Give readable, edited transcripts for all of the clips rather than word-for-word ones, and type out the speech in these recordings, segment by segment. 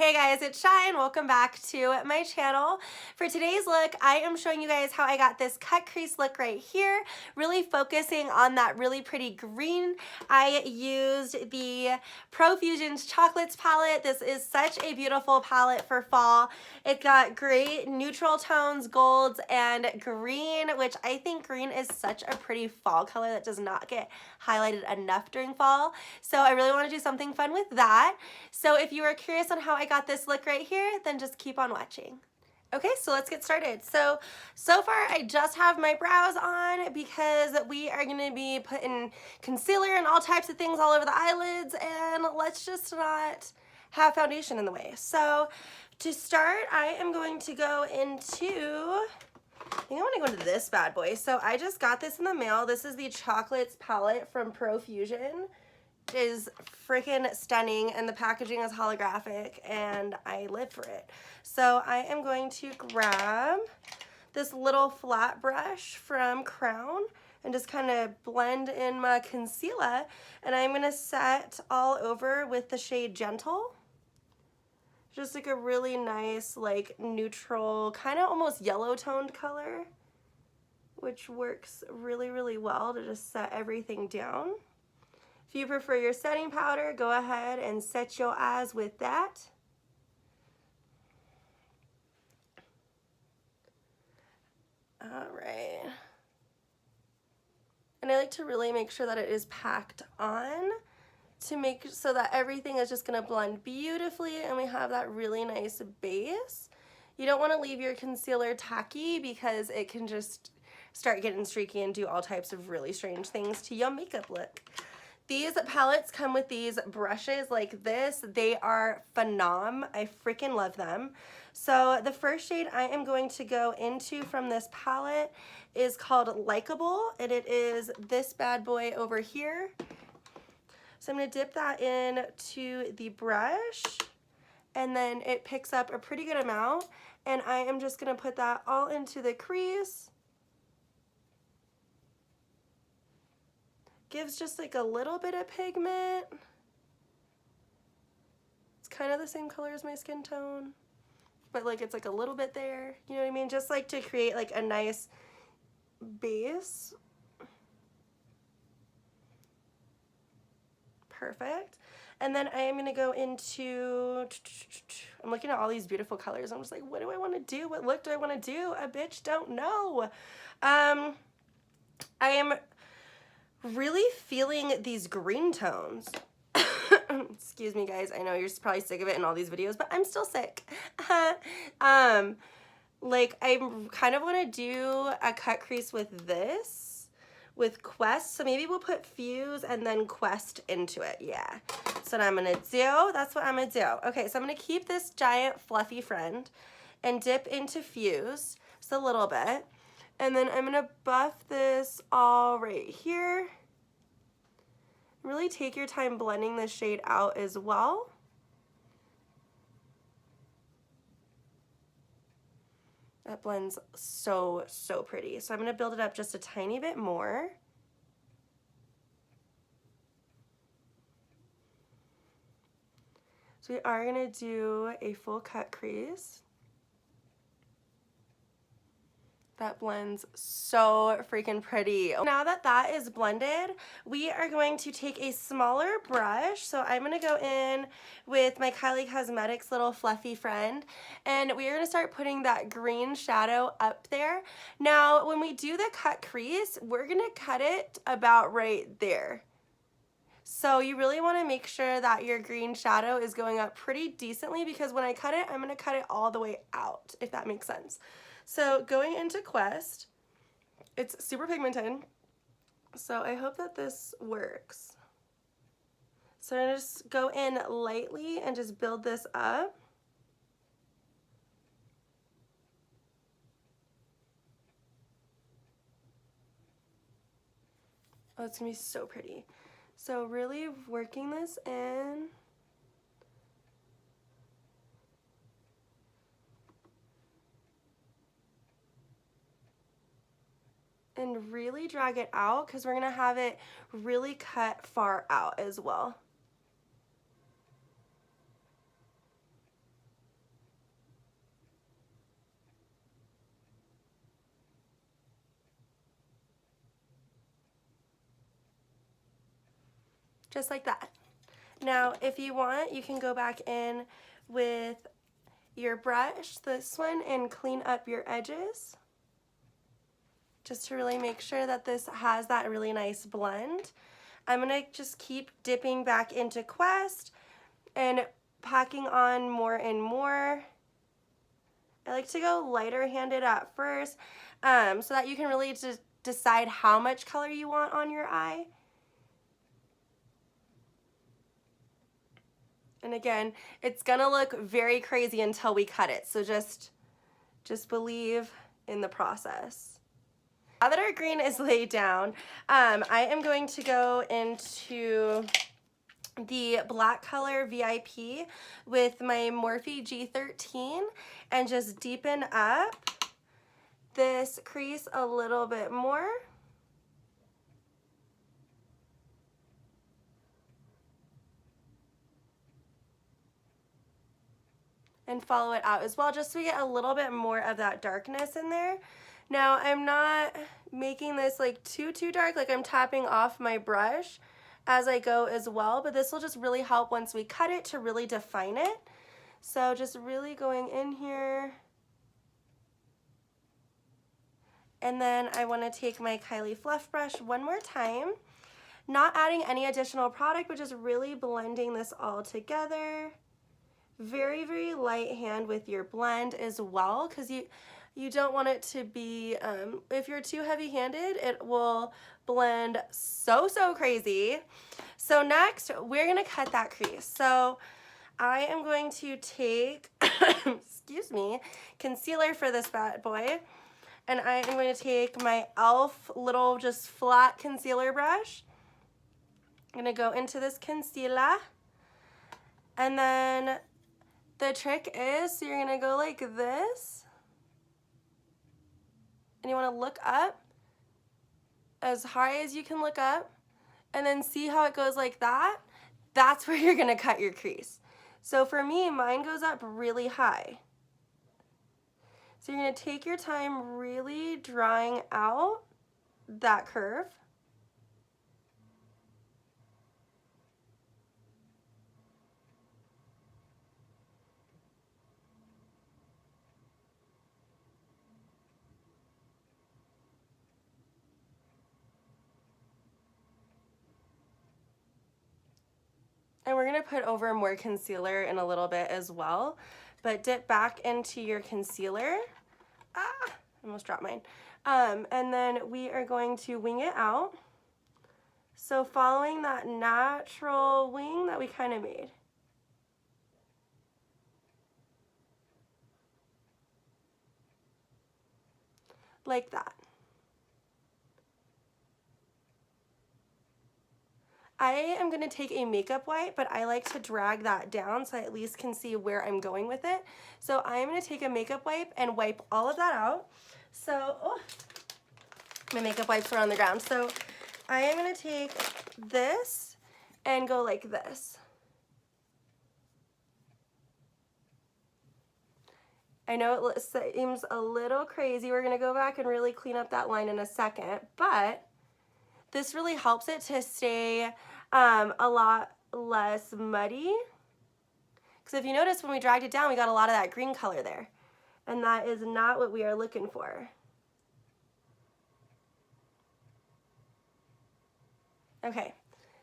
Hey guys, it's Shy and welcome back to my channel. For today's look, I am showing you guys how I got this cut crease look right here, really focusing on that really pretty green. I used the Profusion Chocolates palette. This is such a beautiful palette for fall. It got great neutral tones, golds, and green, which I think green is such a pretty fall color that does not get highlighted enough during fall. So I really want to do something fun with that. So if you are curious on how I got this look right here, then just keep on watching. Okay, so let's get started. So far I just have my brows on because we are going to be putting concealer and all types of things all over the eyelids, and let's just not have foundation in the way. So to start, I am going to go into, I think I want to go into this bad boy. So I just got this in the mail. This is the Chocolates palette from Profusion. Is freaking stunning, and the packaging is holographic and I live for it. So I am going to grab this little flat brush from Crown and just kind of blend in my concealer, and I'm going to set all over with the shade Gentle. Just like a really nice, like neutral, kind of almost yellow toned color, which works really, really well to just set everything down. If you prefer your setting powder, go ahead and set your eyes with that. All right. And I like to really make sure that it is packed on to make so that everything is just going to blend beautifully and we have that really nice base. You don't want to leave your concealer tacky because it can just start getting streaky and do all types of really strange things to your makeup look. These palettes come with these brushes like this. They are phenom. I freaking love them. So the first shade I am going to go into from this palette is called Likeable, and it is this bad boy over here. So I'm going to dip that in to the brush, and then it picks up a pretty good amount, and I am just going to put that all into the crease. Gives just like a little bit of pigment. It's kind of the same color as my skin tone, but like it's like a little bit there, you know what I mean? Just like to create like a nice base. Perfect. And then I am going to go into, I'm looking at all these beautiful colors. I'm just like, what do I want to do? What look do I want to do? A bitch don't know. I am really feeling these green tones. Excuse me guys, I know you're probably sick of it in all these videos, but I'm still sick. Like I kind of want to do a cut crease with this, with Quest, so maybe we'll put Fuse and then Quest into it. Yeah, that's what I'm gonna do. That's what I'm gonna do. Okay, so I'm gonna keep this giant fluffy friend and dip into Fuse just a little bit. And then I'm going to buff this all right here. Really take your time blending the shade out as well. That blends so, so pretty. So I'm going to build it up just a tiny bit more. So we are going to do a full cut crease. That blends so freaking pretty. Now that that is blended, we are going to take a smaller brush. So I'm going to go in with my Kylie Cosmetics little fluffy friend, and we are going to start putting that green shadow up there. Now, when we do the cut crease, we're going to cut it about right there. So you really want to make sure that your green shadow is going up pretty decently, because when I cut it, I'm going to cut it all the way out, if that makes sense. So going into Quest, it's super pigmented, so I hope that this works. So I'm going to just go in lightly and just build this up. Oh, it's going to be so pretty. So really working this in. And really drag it out, because we're going to have it really cut far out as well. just like that. Now, if you want, you can go back in with your brush, this one, and clean up your edges, just to really make sure that this has that really nice blend. I'm gonna just keep dipping back into Quest and packing on more and more. I like to go lighter handed at first, so that you can really just decide how much color you want on your eye. And again, it's gonna look very crazy until we cut it, so just believe in the process. Now that our green is laid down, I am going to go into the black color VIP with my Morphe G13 and just deepen up this crease a little bit more. And follow it out as well, just so we get a little bit more of that darkness in there. Now, I'm not making this like too dark, like I'm tapping off my brush as I go as well, but this will just really help once we cut it to really define it. So just really going in here. And then I want to take my Kylie Fluff brush one more time, not adding any additional product, but just really blending this all together. Very, very light hand with your blend as well, because you don't want it to be, if you're too heavy-handed, it will blend so crazy. So next, we're going to cut that crease. So I am going to take, excuse me, concealer for this bad boy, and I am going to take my e.l.f. little just flat concealer brush. I'm going to go into this concealer, and then the trick is, so you're going to go like this, and you want to look up as high as you can look up, and then see how it goes like that. That's where you're going to cut your crease. So for me, mine goes up really high. So you're going to take your time really drawing out that curve. And we're going to put over more concealer in a little bit as well, but dip back into your concealer. I almost dropped mine. And then we are going to wing it out. So following that natural wing that we kind of made. Like that. I am going to take a makeup wipe, but I like to drag that down so I at least can see where I'm going with it. So I am going to take a makeup wipe and wipe all of that out. So, oh, my makeup wipes are on the ground. So I am going to take this and go like this. I know it seems a little crazy. We're going to go back and really clean up that line in a second, but this really helps it to stay a lot less muddy. Because if you notice, when we dragged it down, we got a lot of that green color there. And that is not what we are looking for. Okay,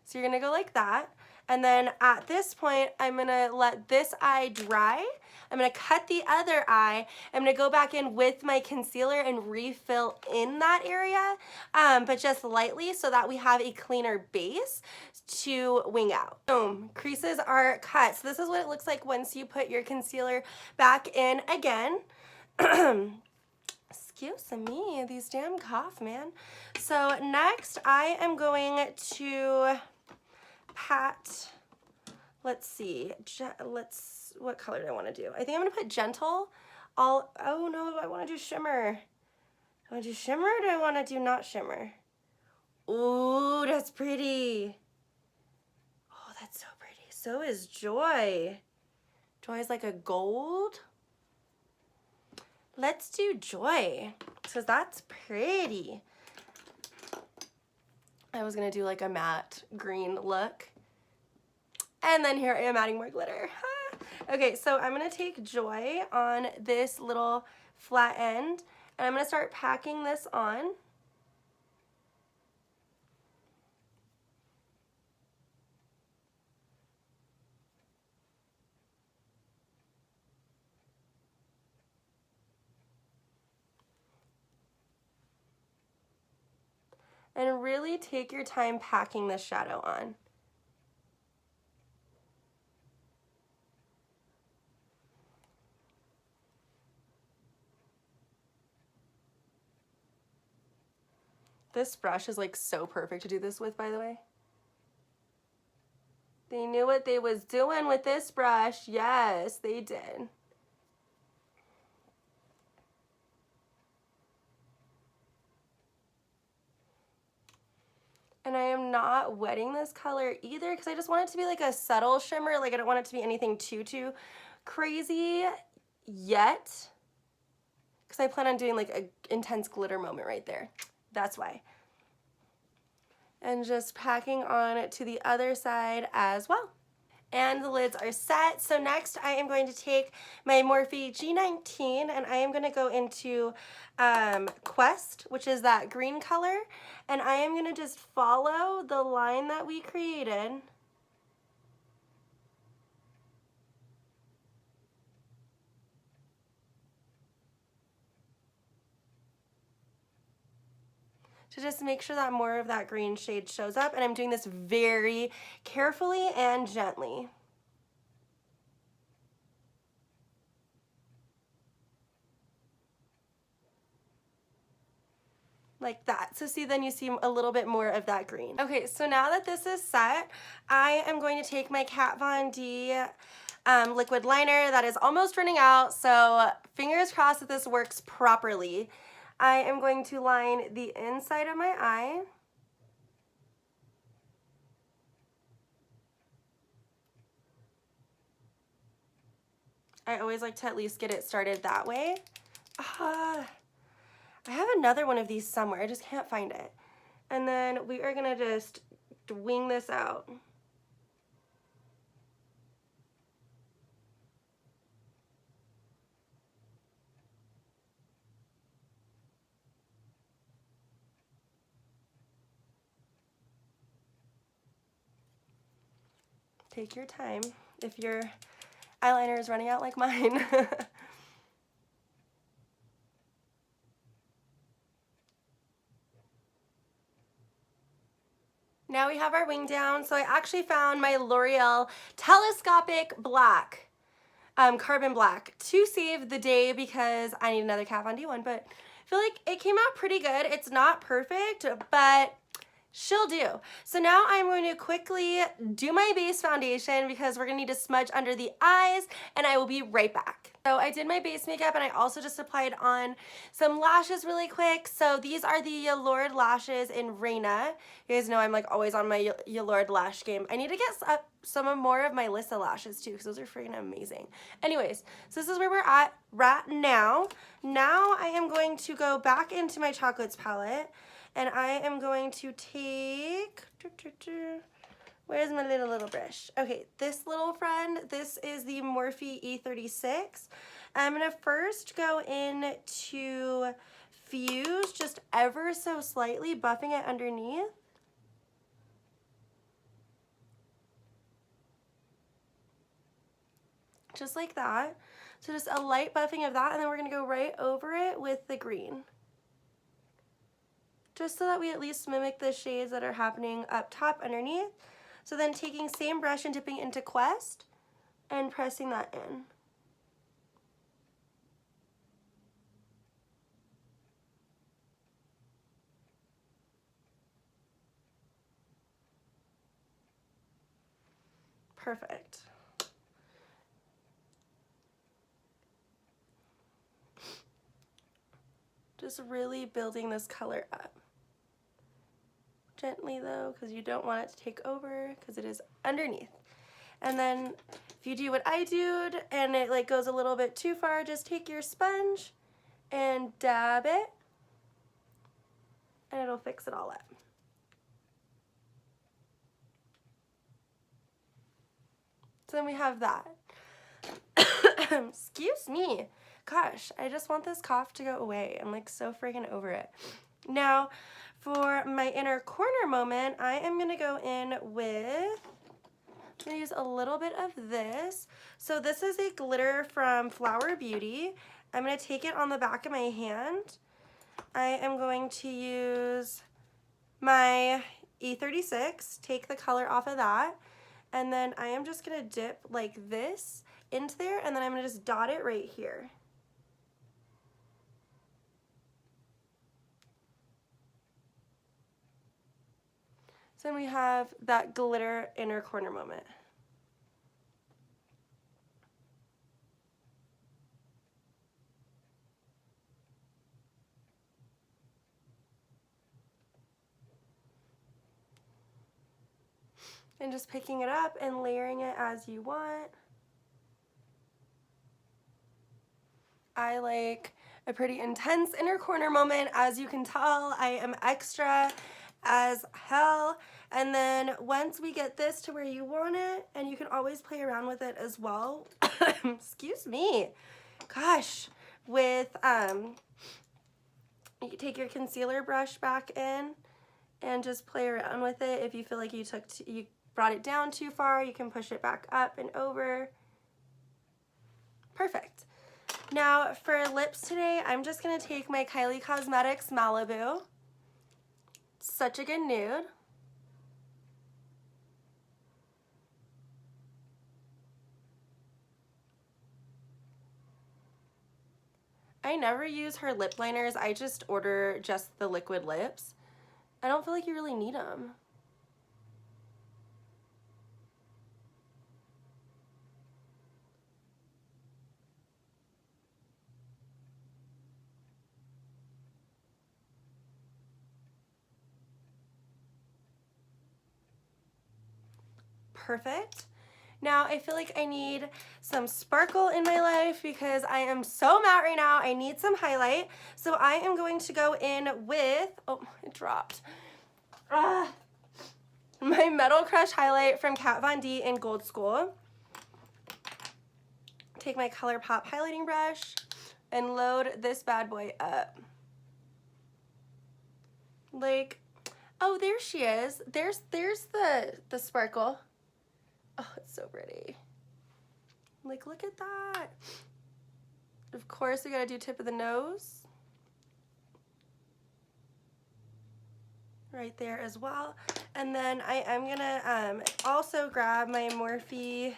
so you're going to go like that. And then at this point, I'm going to let this eye dry. I'm going to cut the other eye. I'm going to go back in with my concealer and refill in that area, but just lightly so that we have a cleaner base to wing out. Boom, creases are cut. So this is what it looks like once you put your concealer back in again. Excuse me, these damn cough, man. So next, I am going to pat, let's see, what color do I want to do? I think I'm going to put gentle. Oh no, I want to do shimmer. Do I want to do shimmer or do I want to do not shimmer? Ooh, that's pretty. Oh, that's so pretty. So is Joy. Joy is like a gold. Let's do Joy, because that's pretty. I was going to do like a matte green look, And then here I am adding more glitter. Okay, so I'm gonna take Joy on this little flat end, and I'm gonna start packing this on. And really take your time packing this shadow on. This brush is like so perfect to do this with, by the way. They knew what they was doing with this brush. Yes, they did. And I am not wetting this color either because I just want it to be like a subtle shimmer. Like I don't want it to be anything too crazy yet. Because I plan on doing like an intense glitter moment right there. That's why. And just packing on to the other side as well. And the lids are set. So next I am going to take my Morphe G19 and I am going to go into Quest, which is that green color. And I am going to just follow the line that we created. To just make sure that more of that green shade shows up. And I'm doing this very carefully and gently. Like that. So see, then you see a little bit more of that green. Okay, so now that this is set, I am going to take my Kat Von D liquid liner that is almost running out, so fingers crossed that this works properly. I am going to line the inside of my eye. I always like to at least get it started that way. I have another one of these somewhere, I just can't find it. And then we are gonna just wing this out. Take your time if your eyeliner is running out like mine. Now we have our wing down. So I actually found my L'Oreal Telescopic Black, Carbon Black, to save the day because I need another Kat Von D one, but I feel like it came out pretty good. It's not perfect, but she'll do. So now I'm going to quickly do my base foundation because we're gonna need to smudge under the eyes, and I will be right back. So I did my base makeup and I also just applied on some lashes really quick. So these are the Yalord lashes in Reina. You guys know I'm like always on my Yalord lash game. I need to get some more of my Lyssa lashes too because those are freaking amazing. Anyways, so this is where we're at right now. Now I am going to go back into my chocolates palette. And I am going to take, where's my little brush? Okay, this little friend, this is the Morphe E36. I'm gonna first go into Fuse, just ever so slightly, buffing it underneath. Just like that. So just a light buffing of that, and then we're gonna go right over it with the green. Just so that we at least mimic the shades that are happening up top underneath. So then taking same brush and dipping into Quest and pressing that in. Perfect. Just really building this color up. Gently though, because you don't want it to take over because it is underneath. And then if you do what I do and it like goes a little bit too far, just take your sponge and dab it and it'll fix it all up. So then we have that. Excuse me. Gosh, I just want this cough to go away. I'm like so freaking over it. Now, for my inner corner moment, I am going to go in with, I'm going to use a little bit of this. So this is a glitter from Flower Beauty. I'm going to take it on the back of my hand. I am going to use my E36, take the color off of that, and then I am just going to dip like this into there, and then I'm going to just dot it right here. So then we have that glitter inner corner moment. And just picking it up and layering it as you want. I like a pretty intense inner corner moment. As you can tell, I am extra as hell. And then once we get this to where you want it, and you can always play around with it as well. Excuse me. Gosh. With, you take your concealer brush back in and just play around with it. If you feel like you brought it down too far, you can push it back up and over. Perfect. Now for lips today, I'm just going to take my Kylie Cosmetics Malibu. Such a good nude. I never use her lip liners. I just order just the liquid lips. I don't feel like you really need them. Perfect. Now I feel like I need some sparkle in my life because I am so matte right now. I need some highlight. So I am going to go in with, oh, it dropped. My Metal Crush highlight from Kat Von D in Gold School. Take my ColourPop highlighting brush and load this bad boy up. Like, oh, there she is. There's the sparkle. Oh, it's so pretty. Like, look at that. Of course, we gotta do tip of the nose. Right there as well. And then I am gonna also grab my Morphe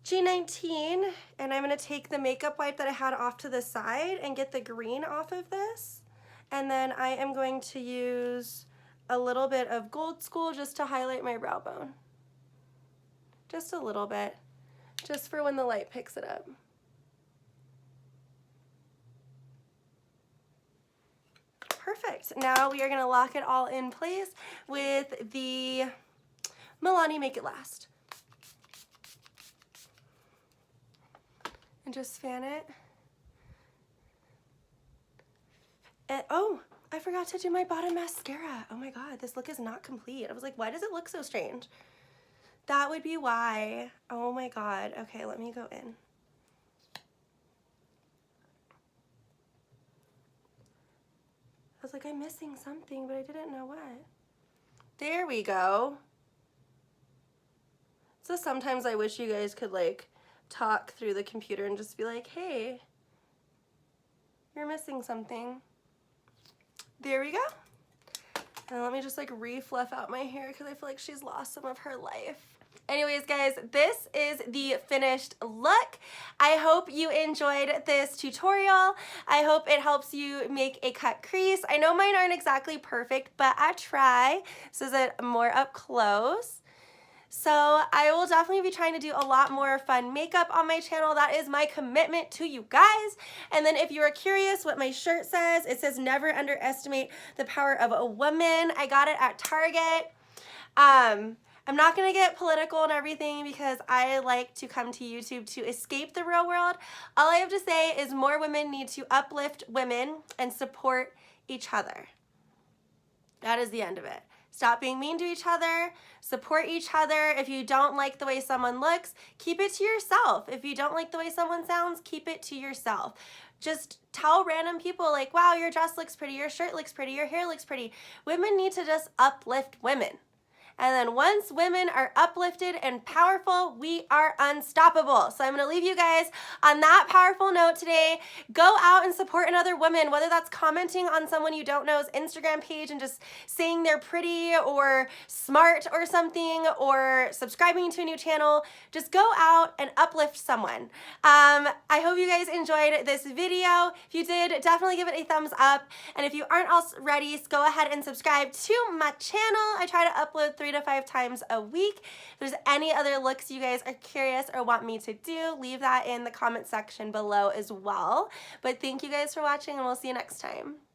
G19, and I'm gonna take the makeup wipe that I had off to the side and get the green off of this. And then I am going to use a little bit of Gold School just to highlight my brow bone. Just a little bit, just for when the light picks it up. Perfect. Now we are going to lock it all in place with the Milani Make It Last. And just fan it. And, oh, I forgot to do my bottom mascara. Oh my god, this look is not complete. I was like, why does it look so strange? That would be why. Oh my god. Okay, let me go in. I was like, I'm missing something, but I didn't know what. There we go. So sometimes I wish you guys could like talk through the computer and just be like, hey, you're missing something. There we go. And let me just like re-fluff out my hair because I feel like she's lost some of her life. Anyways, guys, this is the finished look. I hope you enjoyed this tutorial. I hope it helps you make a cut crease. I know mine aren't exactly perfect, but I try. This is it more up close. So I will definitely be trying to do a lot more fun makeup on my channel. That is my commitment to you guys. And then if you are curious what my shirt says, it says never underestimate the power of a woman. I got it at Target. I'm not going to get political and everything because I like to come to YouTube to escape the real world. All I have to say is more women need to uplift women and support each other. That is the end of it. Stop being mean to each other. Support each other. If you don't like the way someone looks, keep it to yourself. If you don't like the way someone sounds, keep it to yourself. Just tell random people like, wow, your dress looks pretty, your shirt looks pretty, your hair looks pretty. Women need to just uplift women. And then once women are uplifted and powerful, we are unstoppable. So I'm going to leave you guys on that powerful note today. Go out and support another woman, whether that's commenting on someone you don't know's Instagram page and just saying they're pretty or smart or something, or subscribing to a new channel. Just go out and uplift someone. I hope you guys enjoyed this video. If you did, definitely give it a thumbs up. And if you aren't already, go ahead and subscribe to my channel. I try to upload 3 to 5 times a week. If there's any other looks you guys are curious or want me to do, leave that in the comment section below as well. But thank you guys for watching, and we'll see you next time.